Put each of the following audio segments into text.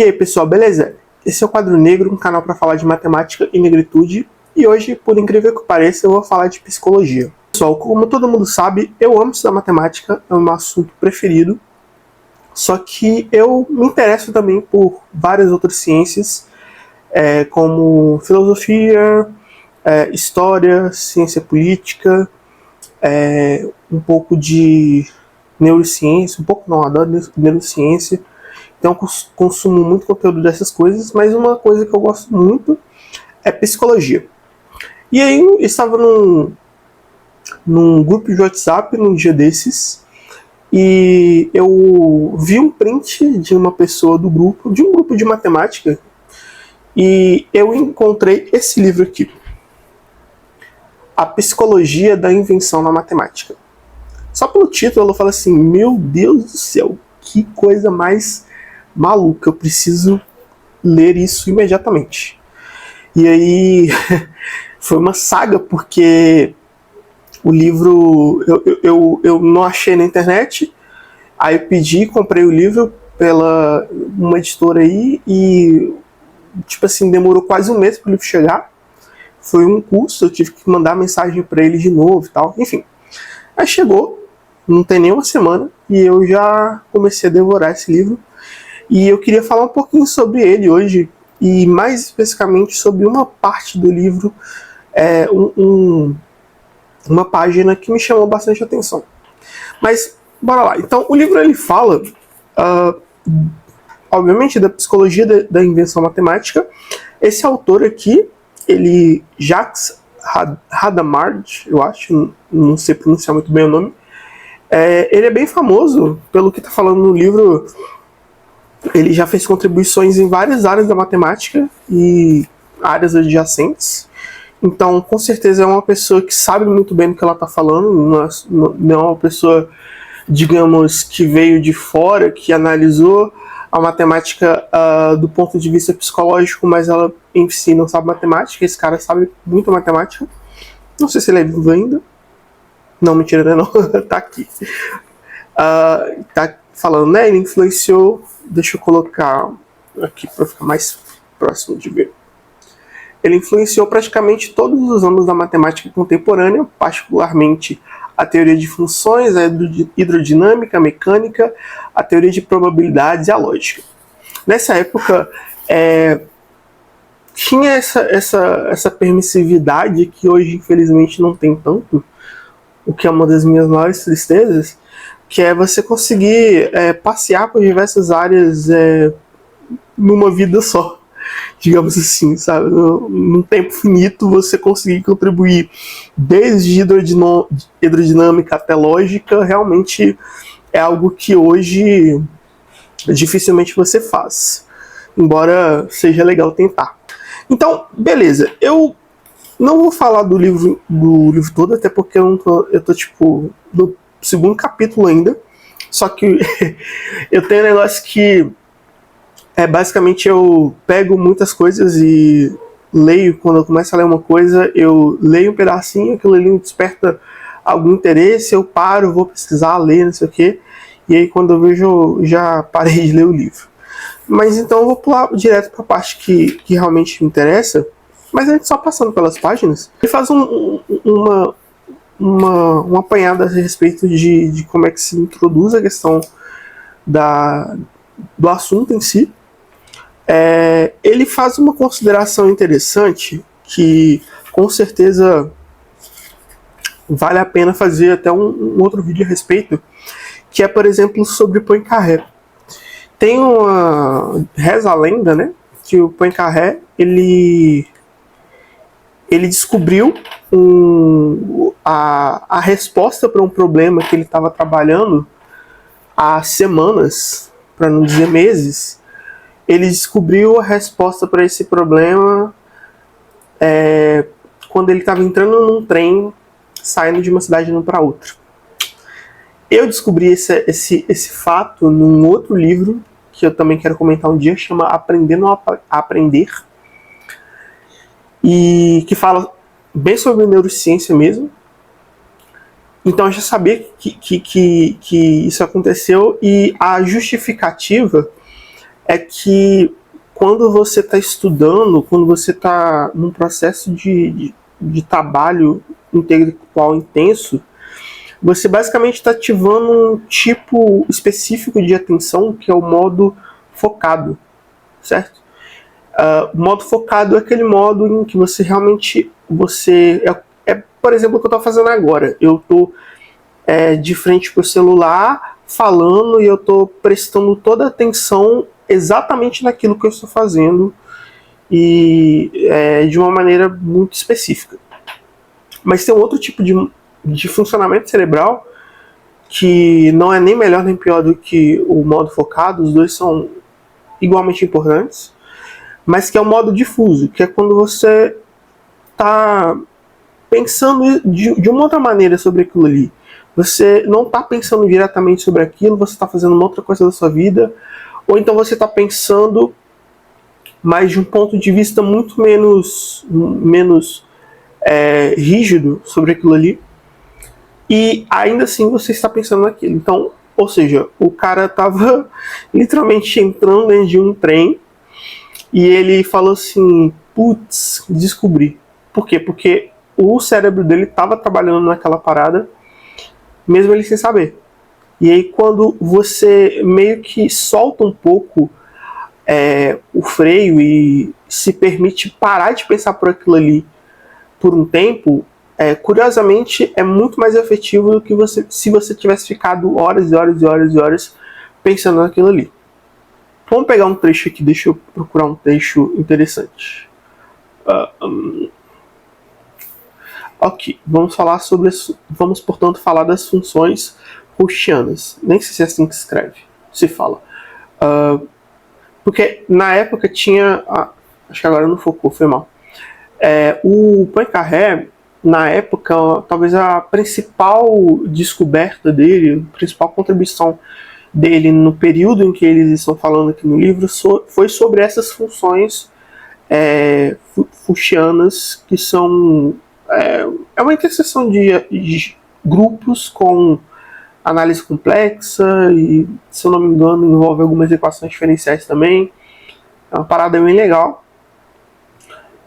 E aí pessoal, beleza? Esse é o Quadro Negro, um canal para falar de matemática e negritude. E hoje, por incrível que pareça, eu vou falar de psicologia. Pessoal, como todo mundo sabe, eu amo estudar matemática, é o meu assunto preferido. Só que eu me interesso também por várias outras ciências, como filosofia, história, ciência política, um pouco de neurociência, um pouco não, adoro neurociência. Então eu consumo muito conteúdo dessas coisas, mas uma coisa que eu gosto muito é psicologia. E aí eu estava num grupo de WhatsApp num dia desses, e eu vi um print de uma pessoa do grupo, de um grupo de matemática, e eu encontrei esse livro aqui, A Psicologia da Invenção na Matemática. Só pelo título eu falo assim, meu Deus do céu, que coisa mais maluca, eu preciso ler isso imediatamente. E aí foi uma saga, porque o livro eu não achei na internet, aí eu pedi, comprei o livro pela uma editora aí e tipo assim, demorou quase um mês para o livro chegar. Foi um custo, eu tive que mandar mensagem para ele de novo e tal, enfim. Aí chegou, não tem nem uma semana, e eu já comecei a devorar esse livro. E eu queria falar um pouquinho sobre ele hoje, e mais especificamente sobre uma parte do livro, uma página que me chamou bastante atenção. Mas, bora lá. Então, o livro ele fala, obviamente, da psicologia da invenção matemática. Esse autor aqui, Jacques Hadamard, eu acho, não sei pronunciar muito bem o nome, ele é bem famoso, pelo que está falando no livro. Ele já fez contribuições em várias áreas da matemática e áreas adjacentes. Então, com certeza é uma pessoa que sabe muito bem do que ela está falando. Não é uma pessoa, digamos, que veio de fora, que analisou a matemática do ponto de vista psicológico, mas ela em si não sabe matemática. Esse cara sabe muito matemática. Não sei se ele é vivo ainda. Não, mentira, não. Tá aqui. Tá falando, né? Ele influenciou. Deixa eu colocar aqui para ficar mais próximo de ver. Ele influenciou praticamente todos os ramos da matemática contemporânea, particularmente a teoria de funções, a hidrodinâmica, a mecânica, a teoria de probabilidades e a lógica. Nessa época, tinha essa permissividade que hoje, infelizmente, não tem tanto, o que é uma das minhas maiores tristezas, que é você conseguir passear por diversas áreas numa vida só, digamos assim, sabe? Num tempo finito você conseguir contribuir desde hidrodinâmica até lógica, realmente é algo que hoje dificilmente você faz, embora seja legal tentar. Então, beleza, eu não vou falar do livro todo, até porque eu tô tipo no segundo capítulo ainda, só que eu tenho um negócio que basicamente eu pego muitas coisas e leio. Quando eu começo a ler uma coisa, eu leio um pedacinho, aquilo ali me desperta algum interesse, eu paro, vou pesquisar, ler, não sei o que, e aí quando eu vejo eu já parei de ler o livro. Mas então eu vou pular direto para a parte que realmente me interessa. Mas antes, só passando pelas páginas, ele faz uma apanhada a respeito de como é que se introduz a questão do assunto em si. Ele faz uma consideração interessante que com certeza vale a pena fazer até um outro vídeo a respeito, que é, por exemplo, sobre Poincaré. Reza a lenda, né, que o Poincaré ele descobriu a resposta para um problema que ele estava trabalhando há semanas, para não dizer meses. Ele descobriu a resposta para esse problema quando ele estava entrando num trem, saindo de uma cidade para outra. Eu descobri esse fato num outro livro, que eu também quero comentar um dia, que chama Aprendendo a Aprender, e que fala bem sobre neurociência mesmo. Então eu já sabia que isso aconteceu, e a justificativa é que quando você está estudando, quando você está num processo de trabalho intelectual intenso, você basicamente está ativando um tipo específico de atenção, que é o modo focado, certo? O modo focado é aquele modo em que você realmente, por exemplo, o que eu estou fazendo agora. Eu estou de frente para o celular, falando, e eu estou prestando toda a atenção exatamente naquilo que eu estou fazendo, e de uma maneira muito específica. Mas tem um outro tipo de funcionamento cerebral que não é nem melhor nem pior do que o modo focado, os dois são igualmente importantes, mas que é o modo difuso, que é quando você está pensando de uma outra maneira sobre aquilo ali. Você não está pensando diretamente sobre aquilo, você está fazendo uma outra coisa da sua vida, ou então você está pensando, mas de um ponto de vista muito menos rígido sobre aquilo ali, e ainda assim você está pensando naquilo. Então, ou seja, o cara estava literalmente entrando dentro de um trem e ele falou assim: putz, descobri. Por quê? Porque o cérebro dele estava trabalhando naquela parada, mesmo ele sem saber. E aí, quando você meio que solta um pouco o freio e se permite parar de pensar por aquilo ali por um tempo, curiosamente é muito mais efetivo do que se você tivesse ficado horas e horas e horas e horas pensando naquilo ali. Vamos pegar um trecho aqui, deixa eu procurar um trecho interessante. Ok, vamos portanto falar das funções rushianas. Nem sei se é assim que se fala. Porque na época tinha, acho que agora não focou, foi mal. O Poincaré, na época, talvez a principal descoberta dele, a principal contribuição dele no período em que eles estão falando aqui no livro, foi sobre essas funções fushianas, que são uma interseção de grupos com análise complexa e, se eu não me engano, envolve algumas equações diferenciais também. É uma parada bem legal.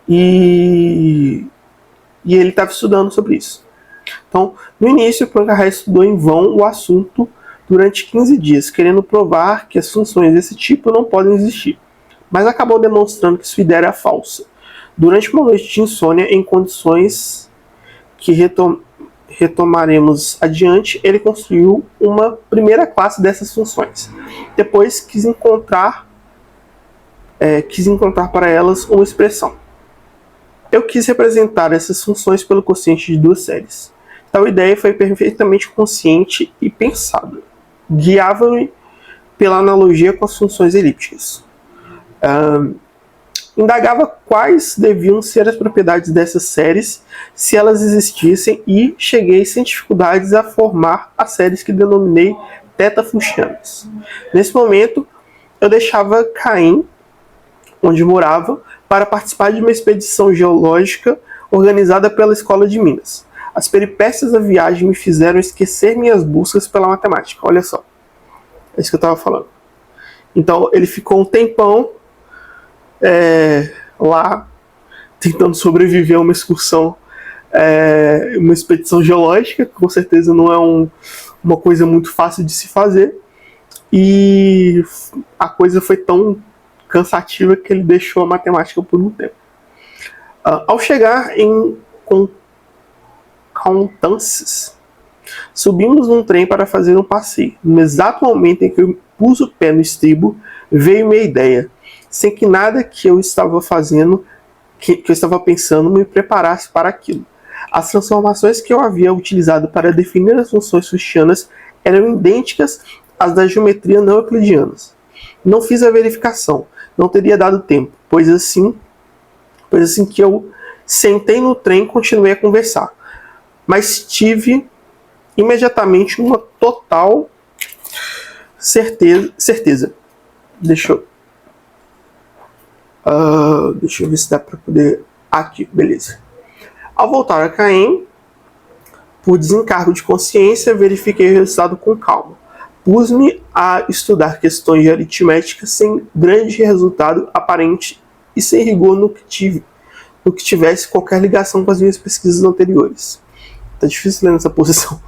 E ele estava estudando sobre isso. Então, no início, Poincaré estudou em vão o assunto durante 15 dias, querendo provar que as funções desse tipo não podem existir, mas acabou demonstrando que sua ideia era falsa. Durante uma noite de insônia, em condições que retomaremos adiante, ele construiu uma primeira classe dessas funções. Depois quis encontrar para elas uma expressão. Eu quis representar essas funções pelo quociente de duas séries. Tal ideia foi perfeitamente consciente e pensada. Guiava-me pela analogia com as funções elípticas. Indagava quais deviam ser as propriedades dessas séries se elas existissem, e cheguei sem dificuldades a formar as séries que denominei teta-fushianas. Nesse momento, eu deixava Caen, onde morava, para participar de uma expedição geológica organizada pela Escola de Minas. As peripécias da viagem me fizeram esquecer minhas buscas pela matemática. Olha só, é isso que eu estava falando. Então ele ficou um tempão lá, tentando sobreviver a uma excursão, uma expedição geológica, que com certeza não é uma coisa muito fácil de se fazer, e a coisa foi tão cansativa que ele deixou a matemática por um tempo. Ao chegar em Coutances, subimos num trem para fazer um passeio. No exato momento em que eu pus o pé no estribo, veio minha ideia, sem que nada que eu estava fazendo, que eu estava pensando, me preparasse para aquilo. As transformações que eu havia utilizado para definir as funções fushianas eram idênticas às da geometria não euclidianas. Não fiz a verificação, não teria dado tempo, pois assim que eu sentei no trem, continuei a conversar. Mas tive imediatamente uma total certeza. Deixa eu ver se dá para poder... Aqui, beleza. Ao voltar a Caen, por desencargo de consciência, verifiquei o resultado com calma. Propus-me a estudar questões de aritmética sem grande resultado aparente e sem rigor no que tivesse qualquer ligação com as minhas pesquisas anteriores. Tá difícil ler nessa posição.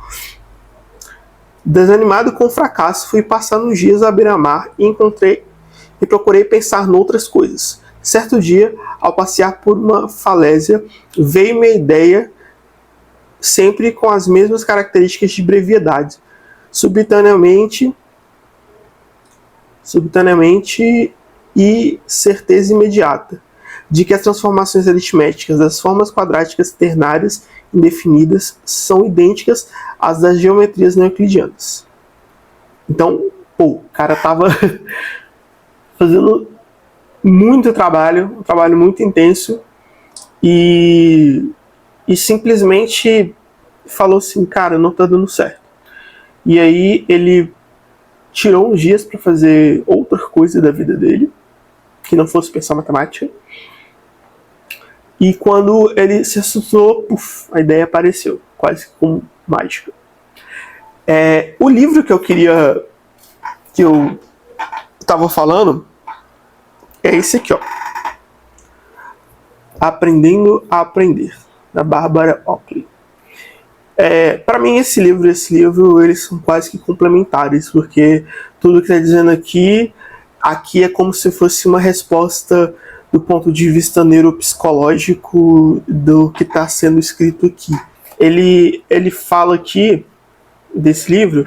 Desanimado com o fracasso, fui passando uns dias à beira-mar e procurei pensar noutras coisas. Certo dia, ao passear por uma falésia, veio-me a ideia, sempre com as mesmas características de brevidade, subitaneamente e certeza imediata, de que as transformações aritméticas das formas quadráticas ternárias indefinidas são idênticas às das geometrias não euclidianas. Então, o cara tava fazendo muito trabalho, um trabalho muito intenso, e simplesmente falou assim, cara, não tá dando certo. E aí ele tirou uns dias para fazer outra coisa da vida dele, que não fosse pensar matemática. E quando ele se assustou, a ideia apareceu, quase como mágica. O livro que eu estava falando, é esse aqui, ó. Aprendendo a Aprender, da Barbara Oakley. Para mim, esse livro, eles são quase que complementares, porque tudo que está dizendo aqui é como se fosse uma resposta do ponto de vista neuropsicológico do que está sendo escrito aqui. Ele fala aqui, desse livro,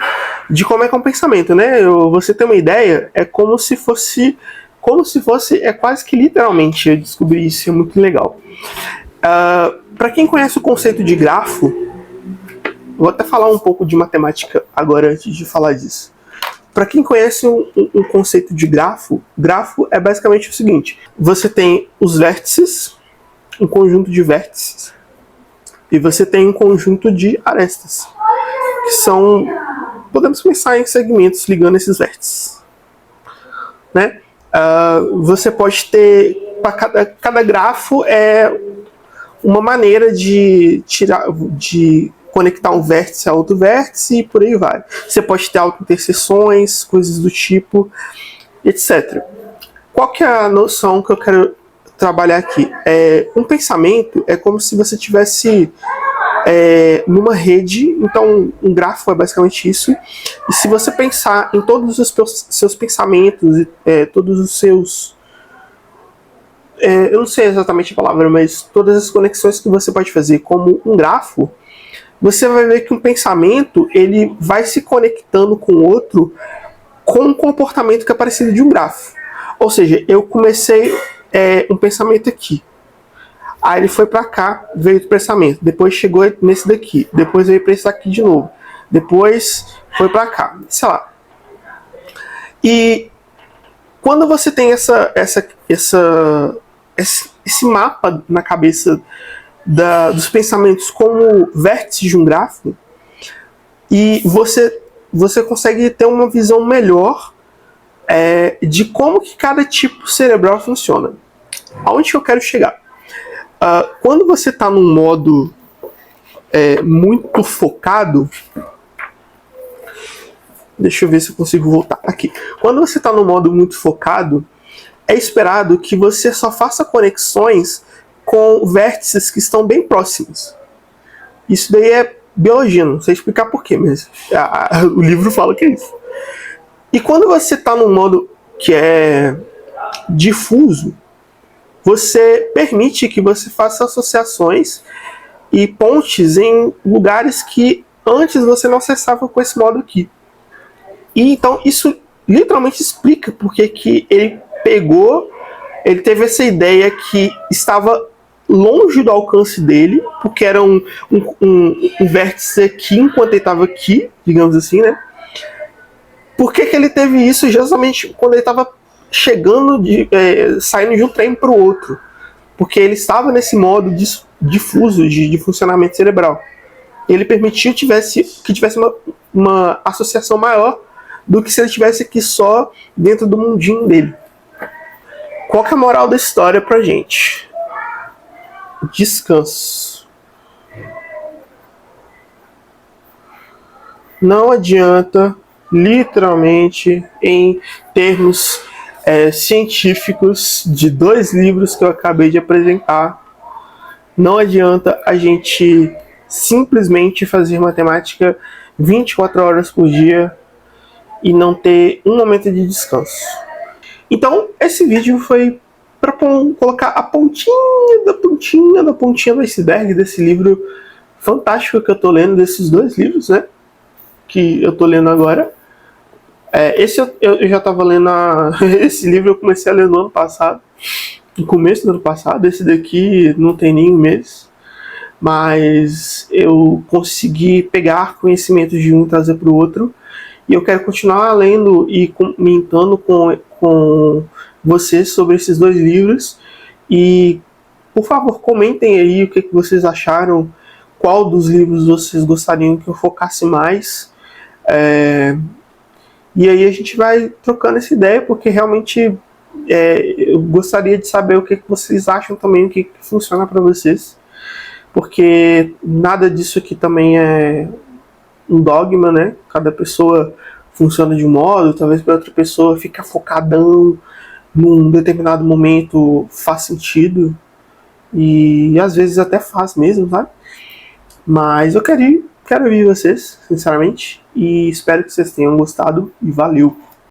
de como é que é um pensamento, né? Você tem uma ideia, é como se fosse, é quase que literalmente, eu descobri isso, é muito legal. Para quem conhece o conceito de grafo, vou até falar um pouco de matemática agora antes de falar disso. Para quem conhece um conceito de grafo é basicamente o seguinte: você tem os vértices, um conjunto de vértices, e você tem um conjunto de arestas, que são, podemos pensar em segmentos ligando esses vértices, né? Você pode ter, para cada grafo é uma maneira de conectar um vértice a outro vértice e por aí vai. Você pode ter auto-interseções, coisas do tipo, etc. Qual que é a noção que eu quero trabalhar aqui? Um pensamento é como se você tivesse numa rede, então um grafo é basicamente isso, e se você pensar em todos os seus pensamentos, todos os seus... eu não sei exatamente a palavra, mas todas as conexões que você pode fazer como um grafo, você vai ver que um pensamento ele vai se conectando com o outro com um comportamento que é parecido de um grafo. Ou seja, eu comecei um pensamento aqui, aí ele foi para cá, veio do pensamento, depois chegou nesse daqui, depois veio para esse daqui de novo, depois foi para cá, sei lá. E quando você tem esse mapa na cabeça dos pensamentos como vértices de um grafo, e você consegue ter uma visão melhor de como que cada tipo cerebral funciona. Aonde que eu quero chegar? Quando você está num modo muito focado, deixa eu ver se eu consigo voltar aqui. Quando você está num modo muito focado, é esperado que você só faça conexões com vértices que estão bem próximos. Isso daí é biologia, não sei explicar porquê, mas o livro fala que é isso. E quando você está num modo que é difuso, você permite que você faça associações e pontes em lugares que antes você não acessava com esse modo aqui. E então isso literalmente explica porque que ele teve essa ideia que estava longe do alcance dele, porque era um vértice aqui enquanto ele estava aqui, digamos assim, né? Por que ele teve isso justamente quando ele estava chegando, saindo de um trem para o outro? Porque ele estava nesse modo difuso de funcionamento cerebral. Ele permitiu que tivesse uma associação maior do que se ele estivesse aqui só dentro do mundinho dele. Qual que é a moral da história pra gente? Descanso. Não adianta literalmente em termos científicos de 2 livros que eu acabei de apresentar. Não adianta a gente simplesmente fazer matemática 24 horas por dia e não ter um momento de descanso. Então, esse vídeo foi para colocar a pontinha do iceberg desse livro fantástico que eu tô lendo, desses 2 livros, né? Que eu tô lendo agora. Esse eu já tava lendo esse livro eu comecei a ler no ano passado, no começo do ano passado. Esse daqui não tem nem um mês, mas eu consegui pegar conhecimentos de um e trazer para o outro, e eu quero continuar lendo e comentando com vocês sobre esses 2 livros. E por favor, comentem aí o que vocês acharam, qual dos livros vocês gostariam que eu focasse mais. E aí a gente vai trocando essa ideia, porque realmente eu gostaria de saber o que vocês acham também, o que funciona para vocês, porque nada disso aqui também é um dogma, né? Cada pessoa funciona de um modo, talvez para outra pessoa ficar focadão num determinado momento faz sentido, e às vezes até faz mesmo, sabe? Mas eu quero ouvir vocês, sinceramente, e espero que vocês tenham gostado, e valeu!